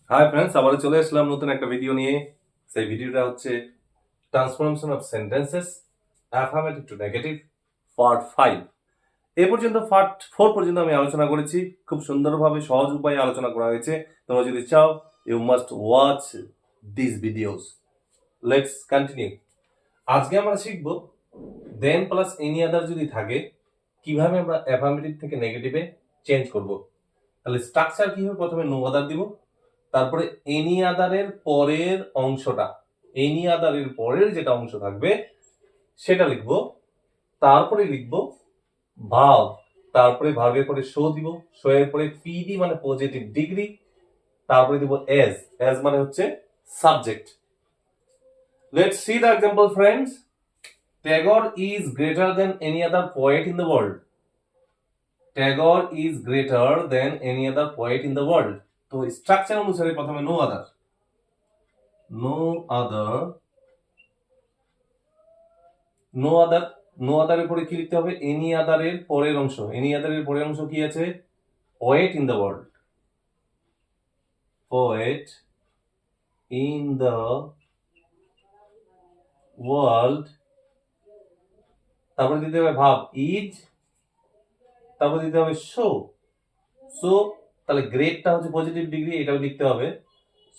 Hi friends, আবার চলে আসলাম নতুন একটা ভিডিও নিয়ে। সেই ভিডিওটা হচ্ছে transformation of sentences affirmative two negative part 5। এ পর্যন্ত পার্ট 4 পর্যন্ত আমি আলোচনা করেছি। খুব সুন্দরভাবে সহজ উপায়ে আলোচনা করা হয়েছে। তোমরা যদি চাও, you must watch this videos. Let's continue. আজকে আমরা শিখব দেন প্লাস এনি আদার যদি থাকে কিভাবে আমরা অ্যাফার্মেটিভ থেকে নেগেটিভে চেঞ্জ করব। তাহলে স্ট্রাকচার কি হবে? প্রথমে নো আদার দিব, তারপরে এনি আদারের পরের অংশটা, এনি আদারের পরের যেটা অংশ থাকবে সেটা লিখব, তারপরে লিখব ভার্ব, তারপরে ভার্বের পরে শো দিব, শো এর পরে পিডি মানে পজিটিভ ডিগ্রি, তারপরে দিব এজ, এজ মানে হচ্ছে subject. Let's see the example friends. Tagore is greater than any other poet in the world. Tagore is greater than any other poet in the world. তো structure অনুসারে প্রথমে no other, no other, no other, no আদারের পরে কি লিখতে হবে? Any আদারের পরের অংশ। এনি আদারের পরের অংশ কি আছে? Poet in the world, poet in the world. তারপরে দিতে হবে ভাব ইজ, তারপরে দিতে হবে শো, সো তাহলে গ্রেটটা হচ্ছে পজিটিভ ডিগ্রি, এটাও লিখতে হবে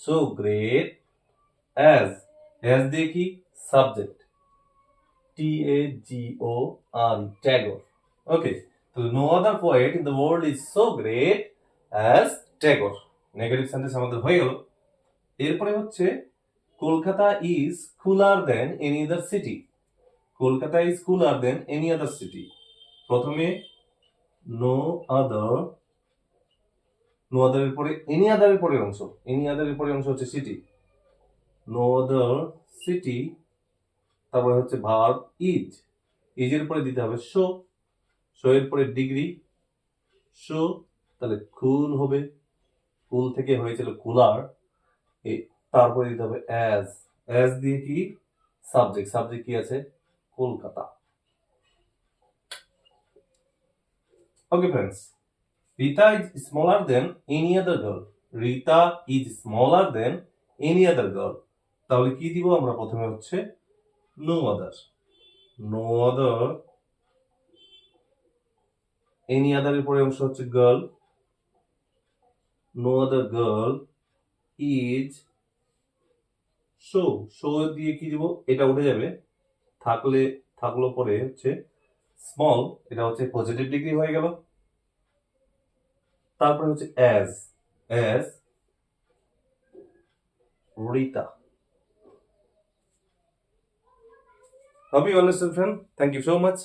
সো গ্রেট অ্যাজ, অ্যাজ দিয়ে কি? Subject, TAGOR, Tagore. ওকে, তো no other poet in the world is so great as Tagore. Negative sentence আমাদের হয়ে গেল। এরপরে হচ্ছে Kolkata is cooler than any other city. Kolkata is cooler than any other city. প্রথমে no other, no আদারের পরে এনি আদারের পরের অংশ, এনি আদারের পরের অংশ হচ্ছে সিটি, নো আদার সিটি। তারপরে হচ্ছে ভার্ব ইজ, ইজের পরে দিতে হবে শো, শো এর পরে ডিগ্রি, শো, তাহলে কুল হবে, কুল থেকে হয়েছিল কুলার। তারপরে দিতে হবে অ্যাজ, অ্যাজ দিয়ে কি? সাবজেক্ট, সাবজেক্ট কি আছে? Kolkata. Okay friends, Rita is smaller than any other girl. Rita is smaller than any other girl. তাহলে কি দিব আমরা? প্রথমে হচ্ছে no other, no other, any আদারের পরে অংশ হচ্ছে girl, no other girl is so, so দিয়ে কি দিব? এটা উঠে যাবে, থাকলে থাকলো পরে হচ্ছে স্মল, এটা হচ্ছে পজিটিভ ডিগ্রি হয়ে গেল। তারপরে হচ্ছে as, as Rita. Hope you understand, friend. Thank you so much.